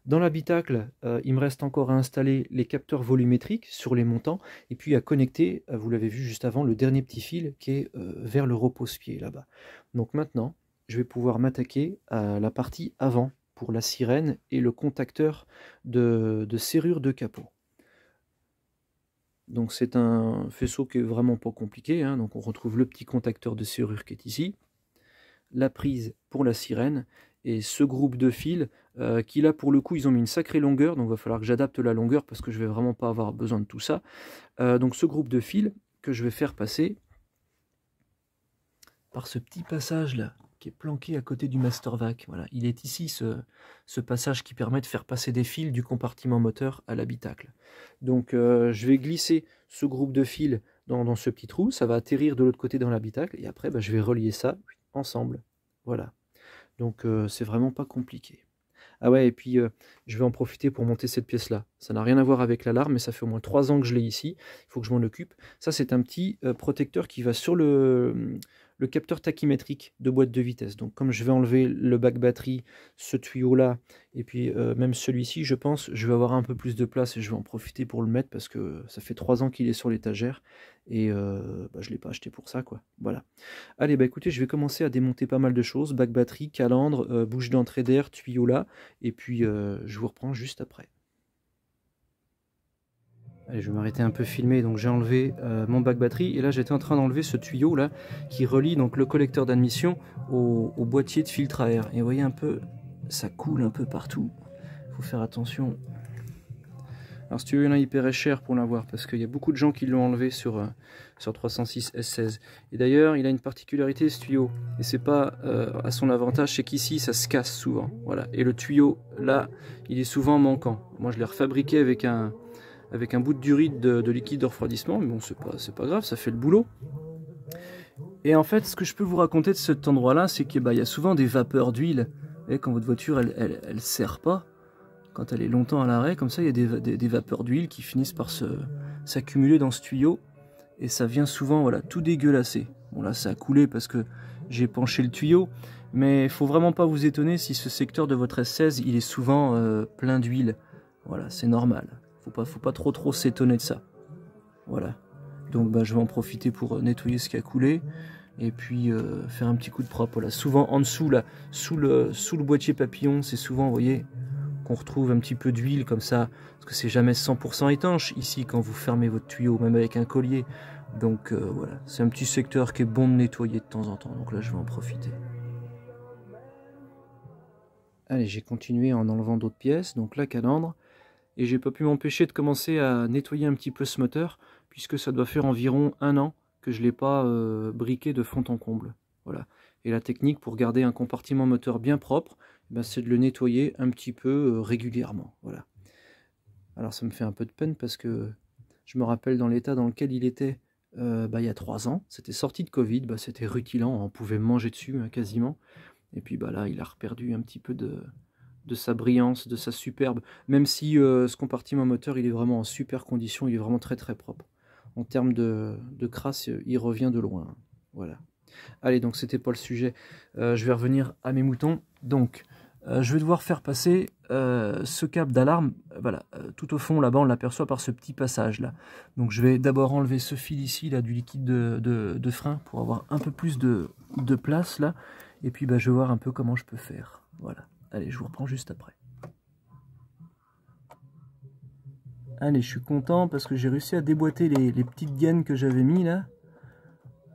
Dans l'habitacle, il me reste encore à installer les capteurs volumétriques sur les montants et puis à connecter, vous l'avez vu juste avant, le dernier petit fil qui est vers le repose-pied là-bas. Donc maintenant, je vais pouvoir m'attaquer à la partie avant pour la sirène et le contacteur de serrure de capot. Donc c'est un faisceau qui est vraiment pas compliqué, hein. Donc on retrouve le petit contacteur de serrure qui est ici, la prise pour la sirène et ce groupe de fils qui là pour le coup ils ont mis une sacrée longueur, donc il va falloir que j'adapte la longueur parce que je vais vraiment pas avoir besoin de tout ça. Donc ce groupe de fils que je vais faire passer par ce petit passage là qui est planqué à côté du master vac. Voilà, il est ici ce passage qui permet de faire passer des fils du compartiment moteur à l'habitacle. Donc je vais glisser ce groupe de fils dans ce petit trou, ça va atterrir de l'autre côté dans l'habitacle et après je vais relier ça ensemble. Voilà. Donc c'est vraiment pas compliqué. Ah ouais, et puis je vais en profiter pour monter cette pièce-là. Ça n'a rien à voir avec l'alarme, mais ça fait au moins 3 ans que je l'ai ici. Il faut que je m'en occupe. Ça, c'est un petit protecteur qui va sur le capteur tachymétrique de boîte de vitesse. Donc comme je vais enlever le bac batterie, ce tuyau-là, et puis même celui-ci, je pense, je vais avoir un peu plus de place et je vais en profiter pour le mettre parce que ça fait 3 ans qu'il est sur l'étagère et je ne l'ai pas acheté pour ça, quoi. Voilà. Allez, écoutez, je vais commencer à démonter pas mal de choses. Bac batterie, calandre, bouche d'entrée d'air, tuyau là, et puis je vous reprends juste après. Allez, je vais m'arrêter un peu filmer, donc j'ai enlevé mon bac batterie et là j'étais en train d'enlever ce tuyau là qui relie donc le collecteur d'admission au boîtier de filtre à air. Et vous voyez un peu, ça coule un peu partout, il faut faire attention. Alors ce tuyau là il paierait cher pour l'avoir parce qu'il y a beaucoup de gens qui l'ont enlevé sur 306 S16. Et d'ailleurs il a une particularité ce tuyau, et c'est pas à son avantage, c'est qu'ici ça se casse souvent. Voilà. Et le tuyau là il est souvent manquant. Moi je l'ai refabriqué avec un bout de durite de liquide de refroidissement, mais bon c'est pas grave, ça fait le boulot. Et en fait, ce que je peux vous raconter de cet endroit-là, c'est qu'il y a souvent des vapeurs d'huile. Et quand votre voiture, elle serre pas, quand elle est longtemps à l'arrêt, comme ça, il y a des vapeurs d'huile qui finissent par s'accumuler dans ce tuyau. Et ça vient souvent, voilà, tout dégueulasser. Bon là, ça a coulé parce que j'ai penché le tuyau. Mais il faut vraiment pas vous étonner si ce secteur de votre S16, il est souvent plein d'huile. Voilà, c'est normal. Faut pas trop s'étonner de ça. Voilà. Donc je vais en profiter pour nettoyer ce qui a coulé. Et puis faire un petit coup de propre. Voilà. Souvent en dessous, là, sous le boîtier papillon, c'est souvent, vous voyez, qu'on retrouve un petit peu d'huile comme ça. Parce que c'est jamais 100% étanche ici quand vous fermez votre tuyau, même avec un collier. Donc voilà, c'est un petit secteur qui est bon de nettoyer de temps en temps. Donc là, je vais en profiter. Allez, j'ai continué en enlevant d'autres pièces, donc la calandre. Et j'ai pas pu m'empêcher de commencer à nettoyer un petit peu ce moteur, puisque ça doit faire environ 1 an que je ne l'ai pas briqué de fond en comble. Voilà. Et la technique pour garder un compartiment moteur bien propre, c'est de le nettoyer un petit peu régulièrement. Voilà. Alors ça me fait un peu de peine parce que je me rappelle dans l'état dans lequel il était il y a 3 ans. C'était sorti de Covid, c'était rutilant, on pouvait manger dessus quasiment. Et puis là, il a reperdu un petit peu de sa brillance, de sa superbe, même si ce compartiment moteur, il est vraiment en super condition, il est vraiment très très propre. En termes de crasse, il revient de loin. Voilà. Allez, donc c'était pas le sujet. Je vais revenir à mes moutons. Donc, je vais devoir faire passer ce câble d'alarme. Voilà, tout au fond, là-bas, on l'aperçoit par ce petit passage là. Donc, je vais d'abord enlever ce fil ici, là, du liquide de frein, pour avoir un peu plus de place là. Et puis, je vais voir un peu comment je peux faire. Voilà. Allez, je vous reprends juste après. Allez, je suis content parce que j'ai réussi à déboîter les petites gaines que j'avais mis là.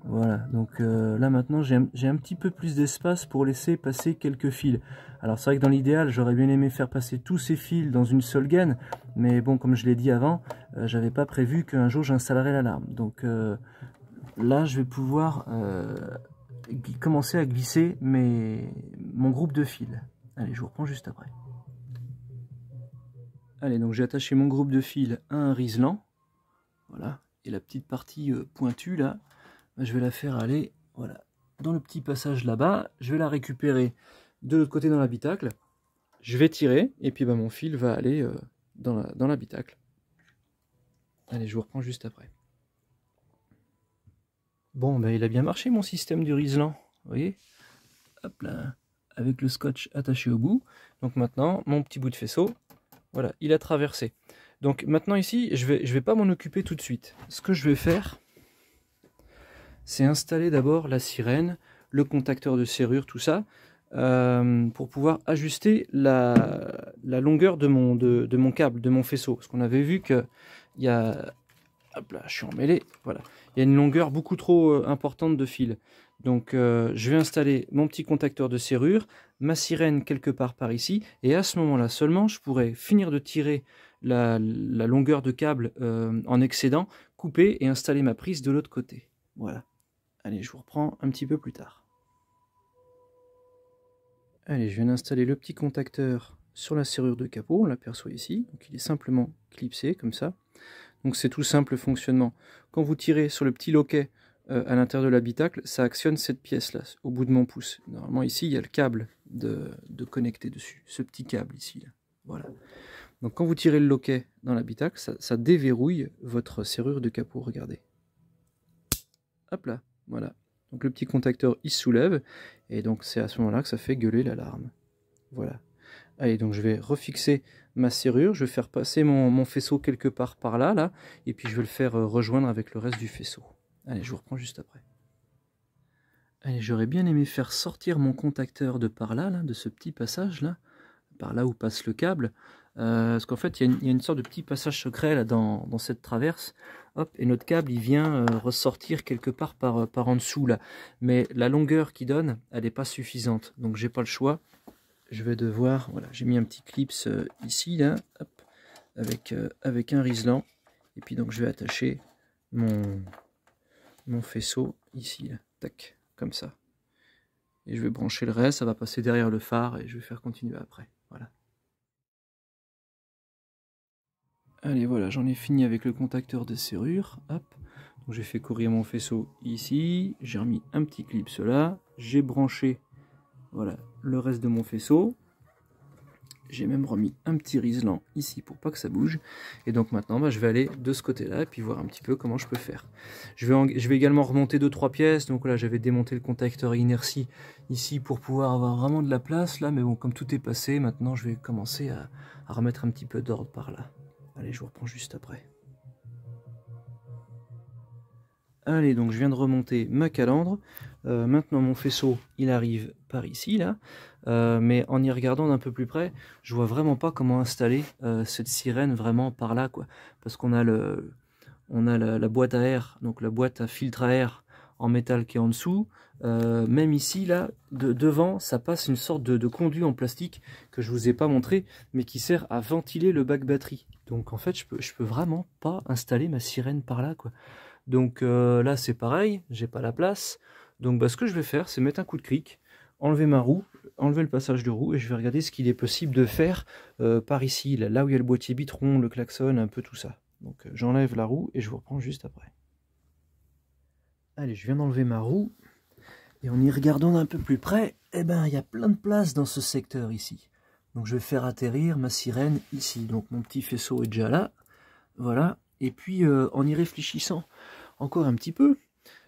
Voilà, donc là maintenant j'ai un petit peu plus d'espace pour laisser passer quelques fils. Alors c'est vrai que dans l'idéal, j'aurais bien aimé faire passer tous ces fils dans une seule gaine. Mais bon, comme je l'ai dit avant, j'avais pas prévu qu'un jour j'installerais l'alarme. Donc là, je vais pouvoir commencer à glisser mon groupe de fils. Allez, je vous reprends juste après. Allez, donc j'ai attaché mon groupe de fils à un riselant. Voilà. Et la petite partie pointue là, je vais la faire aller voilà, dans le petit passage là-bas. Je vais la récupérer de l'autre côté dans l'habitacle. Je vais tirer et puis mon fil va aller dans l'habitacle. Allez, je vous reprends juste après. Bon, il a bien marché mon système du riselant. Vous voyez? Hop là, avec le scotch attaché au bout. Donc maintenant, mon petit bout de faisceau, voilà, il a traversé. Donc maintenant ici, je vais pas m'en occuper tout de suite. Ce que je vais faire, c'est installer d'abord la sirène, le contacteur de serrure, tout ça, pour pouvoir ajuster la longueur de mon câble, de mon faisceau. Parce qu'on avait vu qu'il y a... Hop là, je suis emmêlé. Voilà. Il y a une longueur beaucoup trop importante de fil. Donc je vais installer mon petit contacteur de serrure, ma sirène quelque part par ici, et à ce moment-là seulement, je pourrai finir de tirer la longueur de câble en excédent, couper et installer ma prise de l'autre côté. Voilà. Allez, je vous reprends un petit peu plus tard. Allez, je viens d'installer le petit contacteur sur la serrure de capot, on l'aperçoit ici, donc il est simplement clipsé comme ça. Donc c'est tout simple fonctionnement. Quand vous tirez sur le petit loquet à l'intérieur de l'habitacle, ça actionne cette pièce-là, au bout de mon pouce. Normalement ici, il y a le câble de connecter dessus, ce petit câble ici. Là. Voilà. Donc quand vous tirez le loquet dans l'habitacle, ça déverrouille votre serrure de capot, regardez. Hop là, voilà. Donc le petit contacteur, il se soulève, et donc c'est à ce moment-là que ça fait gueuler l'alarme. Voilà. Allez, donc je vais refixer ma serrure, je vais faire passer mon faisceau quelque part par là, et puis je vais le faire rejoindre avec le reste du faisceau. Allez, je vous reprends juste après. Allez, j'aurais bien aimé faire sortir mon contacteur de par là, de ce petit passage-là, par là où passe le câble, parce qu'en fait, il y a une sorte de petit passage secret là, dans cette traverse. Hop, et notre câble, il vient ressortir quelque part par en dessous, là. Mais la longueur qu'il donne, elle n'est pas suffisante, donc j'ai pas le choix. Je vais devoir, voilà, j'ai mis un petit clips ici, là, hop, avec un riselant. Et puis donc je vais attacher mon faisceau ici, là, tac, comme ça. Et je vais brancher le reste, ça va passer derrière le phare et je vais faire continuer après. Voilà. Allez, voilà, j'en ai fini avec le contacteur de serrure. Hop. Donc j'ai fait courir mon faisceau ici, j'ai remis un petit clip là, j'ai branché voilà, le reste de mon faisceau. J'ai même remis un petit riselant ici pour pas que ça bouge. Et donc maintenant, bah, je vais aller de ce côté-là et puis voir un petit peu comment je peux faire. Je vais également remonter 2-3 pièces. Donc là, j'avais démonté le contacteur inertie ici pour pouvoir avoir vraiment de la place là. Mais bon, comme tout est passé, maintenant je vais commencer à remettre un petit peu d'ordre par là. Allez, je vous reprends juste après. Allez, donc je viens de remonter ma calandre. Maintenant mon faisceau, il arrive par ici là. Mais en y regardant d'un peu plus près, je vois vraiment pas comment installer cette sirène vraiment par là, quoi. Parce qu'on a la boîte à air, donc la boîte à filtre à air en métal qui est en dessous. Même ici là, devant, ça passe une sorte de conduit en plastique que je vous ai pas montré, mais qui sert à ventiler le bac batterie. Donc en fait, je peux vraiment pas installer ma sirène par là, quoi. Donc là c'est pareil, j'ai pas la place. Donc bah, ce que je vais faire, c'est mettre un coup de cric, enlever ma roue, enlever le passage de roue, et je vais regarder ce qu'il est possible de faire par ici, là où il y a le boîtier bitron, le klaxon, un peu tout ça. Donc j'enlève la roue et je vous reprends juste après. Allez, je viens d'enlever ma roue, et en y regardant d'un peu plus près, eh ben il y a plein de place dans ce secteur ici. Donc je vais faire atterrir ma sirène ici. Donc mon petit faisceau est déjà là, voilà. Et puis en y réfléchissant encore un petit peu,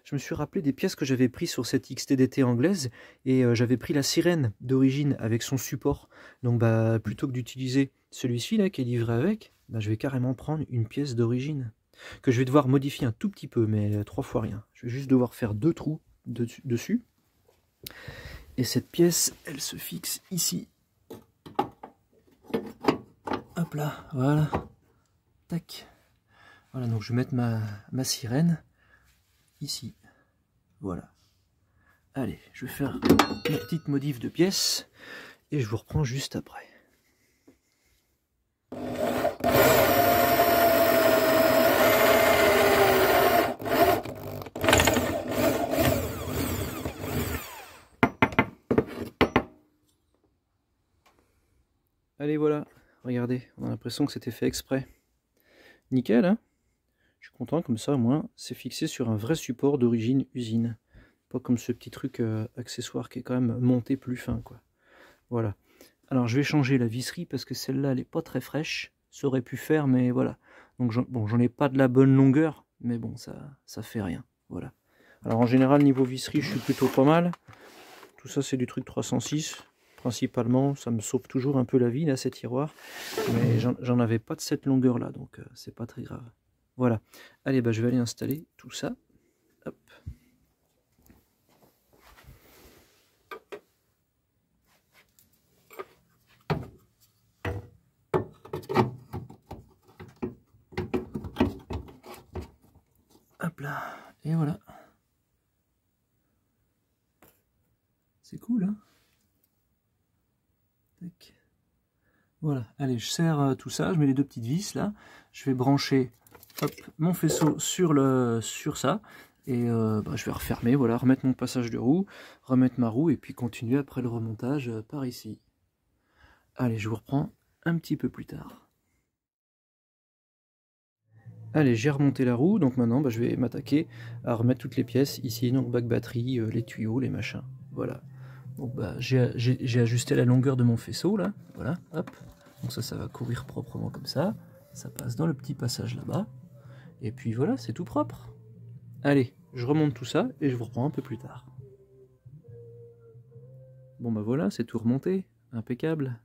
je me suis rappelé des pièces que j'avais prises sur cette XTDT anglaise, et j'avais pris la sirène d'origine avec son support. Donc bah, plutôt que d'utiliser celui-ci là qui est livré avec, bah, je vais carrément prendre une pièce d'origine que je vais devoir modifier un tout petit peu, mais 3 fois rien. Je vais juste devoir faire 2 trous dessus. Et cette pièce, elle se fixe ici. Hop là, voilà. Tac. Voilà, donc je vais mettre ma sirène ici. Voilà. Allez, je vais faire ma petite modif de pièces et je vous reprends juste après. Allez, voilà. Regardez, on a l'impression que c'était fait exprès. Nickel, hein? Je suis content, comme ça, au moins, c'est fixé sur un vrai support d'origine usine. Pas comme ce petit truc accessoire qui est quand même monté plus fin, quoi. Voilà. Alors, je vais changer la visserie parce que celle-là, elle n'est pas très fraîche. Ça aurait pu faire, mais voilà. Donc, j'en ai pas de la bonne longueur, mais bon, ça fait rien. Voilà. Alors, en général, niveau visserie, je suis plutôt pas mal. Tout ça, c'est du truc 306. Principalement, ça me sauve toujours un peu la vie, là, ces tiroirs. Mais j'en avais pas de cette longueur-là, donc c'est pas très grave. Voilà. Allez, bah, je vais aller installer tout ça. Hop. Hop là. Et voilà. C'est cool, hein? Tac. Voilà. Allez, je serre tout ça. Je mets les 2 petites vis, là. Je vais brancher hop, mon faisceau sur ça. Et bah, je vais refermer, voilà, remettre mon passage de roue, remettre ma roue, et puis continuer après le remontage par ici. Allez, je vous reprends un petit peu plus tard. Allez, j'ai remonté la roue, donc maintenant bah, je vais m'attaquer à remettre toutes les pièces ici, donc bac batterie, les tuyaux, les machins. Voilà. Donc bah, j'ai ajusté la longueur de mon faisceau là, voilà, hop. Donc ça va courir proprement comme ça. Ça passe dans le petit passage là-bas. Et puis voilà, c'est tout propre. Allez, je remonte tout ça et je vous reprends un peu plus tard. Bon bah voilà, c'est tout remonté, impeccable.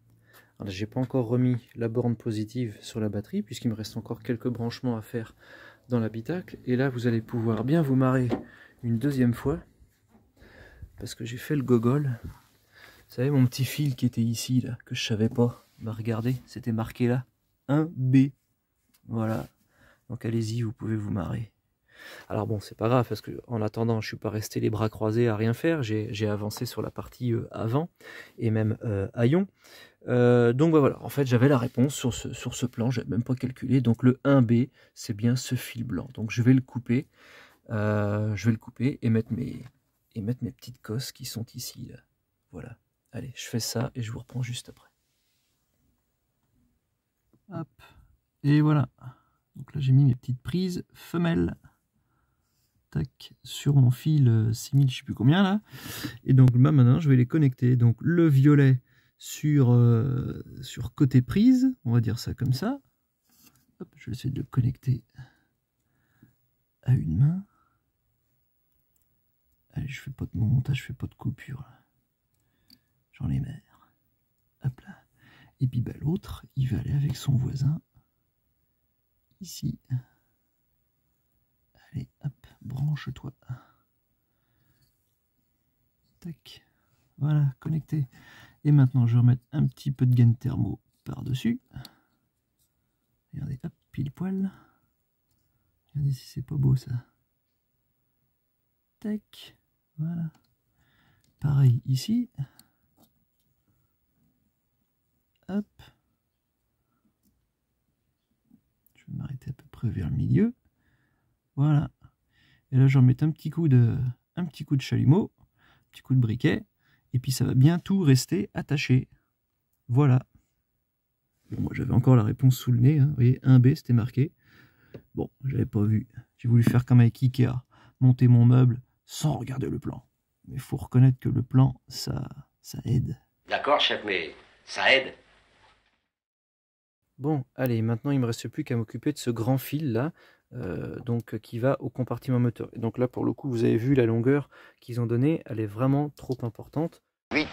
Alors j'ai pas encore remis la borne positive sur la batterie puisqu'il me reste encore quelques branchements à faire dans l'habitacle. Et là vous allez pouvoir bien vous marrer une deuxième fois parce que j'ai fait le gogol. Vous savez mon petit fil qui était ici là, que je savais pas, bah regardez, c'était marqué là, 1B. Voilà, donc allez-y, vous pouvez vous marrer. Alors bon, c'est pas grave, parce que en attendant, je suis pas resté les bras croisés à rien faire, j'ai avancé sur la partie avant, et même haillon. Donc bah, voilà, en fait j'avais la réponse sur ce plan, j'avais même pas calculé, donc le 1B, c'est bien ce fil blanc. Donc je vais le couper, et mettre mes petites cosses qui sont ici, là. Voilà, allez, je fais ça, et je vous reprends juste après. Hop, et voilà. Donc là j'ai mis mes petites prises femelles. tac, sur mon fil 6000, je sais plus combien là. Et donc là maintenant je vais les connecter. Donc le violet sur côté prise, on va dire ça comme ça. Hop, je vais essayer de le connecter à une main. Allez, je fais pas de montage, je fais pas de coupure. J'en ai marre. Hop là. Et puis bah, l'autre, il va aller avec son voisin. Ici. Allez, hop, branche-toi. Tac. Voilà, connecté. Et maintenant, je vais remettre un petit peu de gaine thermo par-dessus. Regardez, hop, pile poil. Regardez si c'est pas beau ça. Tac. Voilà. Pareil ici. Hop. Je vais m'arrêter à peu près vers le milieu. Voilà. Et là, je vais remettre un petit coup de chalumeau, un petit coup de briquet, et puis ça va bien tout rester attaché. Voilà. Bon, moi, j'avais encore la réponse sous le nez. Hein. Vous voyez, 1B, c'était marqué. Bon, j'avais pas vu. J'ai voulu faire comme avec Ikea, monter mon meuble sans regarder le plan. Mais il faut reconnaître que le plan, ça aide. D'accord, chef, mais ça aide. Bon, allez, maintenant il ne me reste plus qu'à m'occuper de ce grand fil là, qui va au compartiment moteur. Et donc là, pour le coup, vous avez vu la longueur qu'ils ont donnée, elle est vraiment trop importante. 8,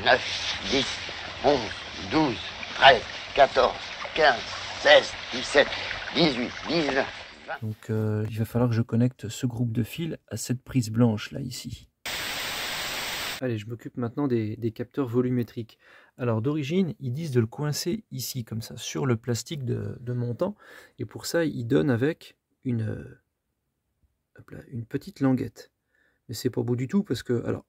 9, 10, 11, 12, 13, 14, 15, 16, 17, 18, 19... Donc il va falloir que je connecte ce groupe de fils à cette prise blanche là ici. Allez, je m'occupe maintenant des capteurs volumétriques. Alors d'origine, ils disent de le coincer ici comme ça, sur le plastique de montant. Et pour ça, ils donnent avec une petite languette. Mais c'est pas beau du tout parce que, alors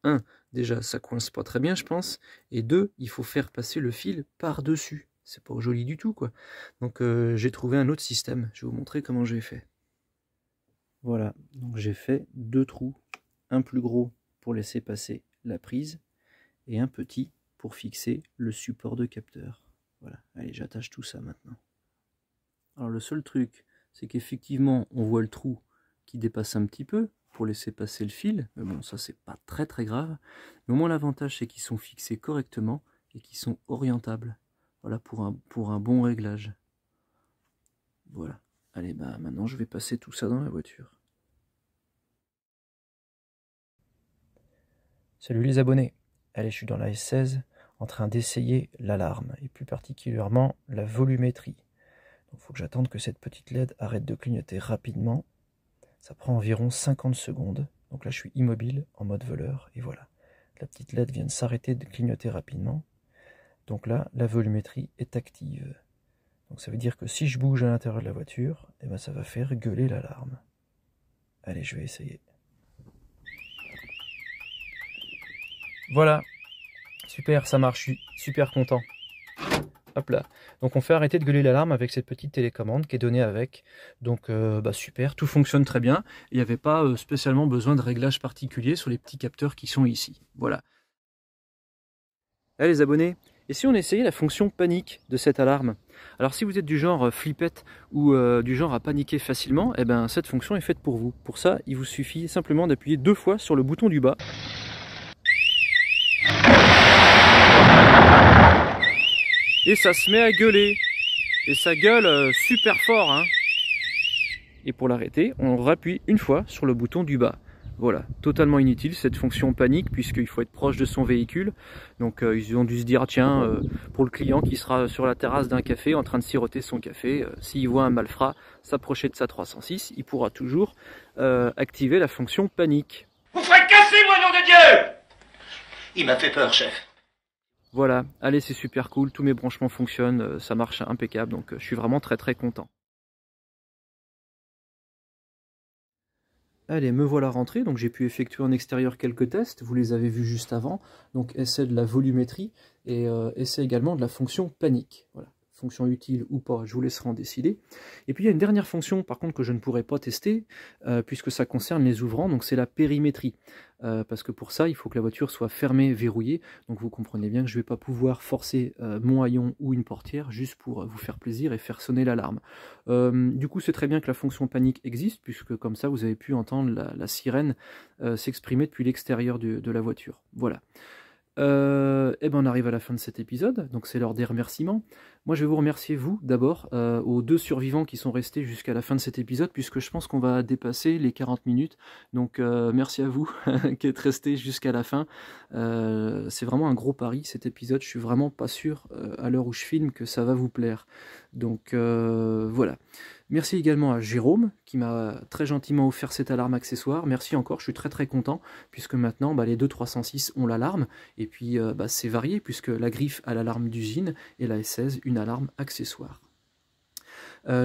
déjà ça coince pas très bien je pense. Et 2, il faut faire passer le fil par-dessus. C'est pas joli du tout quoi. Donc j'ai trouvé un autre système. Je vais vous montrer comment j'ai fait. Voilà, donc j'ai fait 2 trous, un plus gros pour laisser passer la prise et un petit pour fixer le support de capteur. Voilà, allez, j'attache tout ça maintenant. Alors le seul truc, c'est qu'effectivement on voit le trou qui dépasse un petit peu pour laisser passer le fil, mais bon, ça c'est pas très grave. Mais au moins l'avantage c'est qu'ils sont fixés correctement et qu'ils sont orientables. Voilà, pour un bon réglage. Voilà. Allez, bah maintenant je vais passer tout ça dans la voiture. Salut les abonnés. Allez, je suis dans la S16 en train d'essayer l'alarme et plus particulièrement la volumétrie. Donc il faut que j'attende que cette petite LED arrête de clignoter rapidement. Ça prend environ 50 secondes. Donc là je suis immobile en mode voleur et voilà. La petite LED vient de s'arrêter de clignoter rapidement. Donc là la volumétrie est active. Donc ça veut dire que si je bouge à l'intérieur de la voiture, eh ben ça va faire gueuler l'alarme. Allez, je vais essayer. Voilà, super, ça marche, je suis super content. Hop là. Donc on fait arrêter de gueuler l'alarme avec cette petite télécommande qui est donnée avec. Donc super, tout fonctionne très bien. Il n'y avait pas spécialement besoin de réglage particulier sur les petits capteurs qui sont ici. Voilà. Allez les abonnés, et si on essayait la fonction panique de cette alarme? Alors si vous êtes du genre flippette ou du genre à paniquer facilement, eh ben cette fonction est faite pour vous. Pour ça, il vous suffit simplement d'appuyer 2 fois sur le bouton du bas. Et ça se met à gueuler. Et ça gueule super fort. Hein. Et pour l'arrêter, on rappuie une fois sur le bouton du bas. Voilà, totalement inutile cette fonction panique puisqu'il faut être proche de son véhicule. Donc ils ont dû se dire, tiens, pour le client qui sera sur la terrasse d'un café en train de siroter son café, s'il voit un malfrat s'approcher de sa 306, il pourra toujours activer la fonction panique. Vous ferez casser, moi, nom de Dieu! Il m'a fait peur, chef. Voilà, allez, c'est super cool, tous mes branchements fonctionnent, ça marche impeccable, donc je suis vraiment très content. Allez, me voilà rentré, donc j'ai pu effectuer en extérieur quelques tests, vous les avez vus juste avant, donc essai de la volumétrie et essai également de la fonction panique. Voilà. fonction utile ou pas, je vous laisserai en décider. Et puis il y a une dernière fonction par contre que je ne pourrai pas tester, puisque ça concerne les ouvrants, donc c'est la périmétrie. Parce que pour ça, il faut que la voiture soit fermée, verrouillée, donc vous comprenez bien que je ne vais pas pouvoir forcer mon haillon ou une portière juste pour vous faire plaisir et faire sonner l'alarme. Du coup, c'est très bien que la fonction panique existe, puisque comme ça, vous avez pu entendre la sirène s'exprimer depuis l'extérieur de la voiture. Voilà. Et ben on arrive à la fin de cet épisode, donc c'est l'heure des remerciements. Moi je vais vous remercier vous d'abord, aux 2 survivants qui sont restés jusqu'à la fin de cet épisode, puisque je pense qu'on va dépasser les 40 minutes, donc merci à vous qui êtes restés jusqu'à la fin. C'est vraiment un gros pari cet épisode, je suis vraiment pas sûr à l'heure où je filme que ça va vous plaire, donc voilà. Merci également à Jérôme qui m'a très gentiment offert cette alarme accessoire. Merci encore, je suis très très content puisque maintenant les 2306 ont l'alarme et puis c'est varié puisque la griffe a l'alarme d'usine et la S16 une alarme accessoire.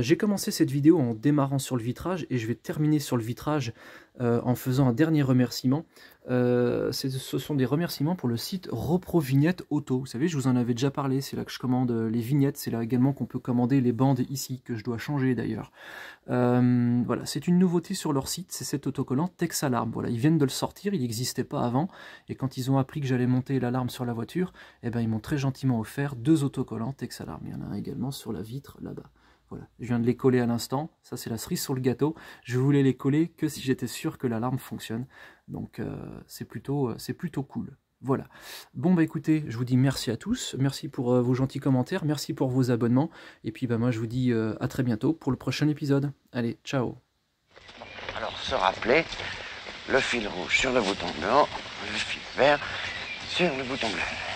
J'ai commencé cette vidéo en démarrant sur le vitrage et je vais terminer sur le vitrage en faisant un dernier remerciement. Ce sont des remerciements pour le site Repro Vignettes Auto. Vous savez, je vous en avais déjà parlé, c'est là que je commande les vignettes, c'est là également qu'on peut commander les bandes ici, que je dois changer d'ailleurs. Voilà, c'est une nouveauté sur leur site, c'est cet autocollant Tex Alarm. Voilà, ils viennent de le sortir, il n'existait pas avant, et quand ils ont appris que j'allais monter l'alarme sur la voiture, eh ben, ils m'ont très gentiment offert 2 autocollants Tex Alarm. Il y en a un également sur la vitre là-bas. Voilà, je viens de les coller à l'instant, ça c'est la cerise sur le gâteau, je voulais les coller que si j'étais sûr que l'alarme fonctionne, donc c'est plutôt cool. Voilà, bon écoutez, je vous dis merci à tous, merci pour vos gentils commentaires, merci pour vos abonnements, et puis moi je vous dis à très bientôt pour le prochain épisode. Allez, ciao. Alors se rappeler, le fil rouge sur le bouton blanc, le fil vert sur le bouton bleu.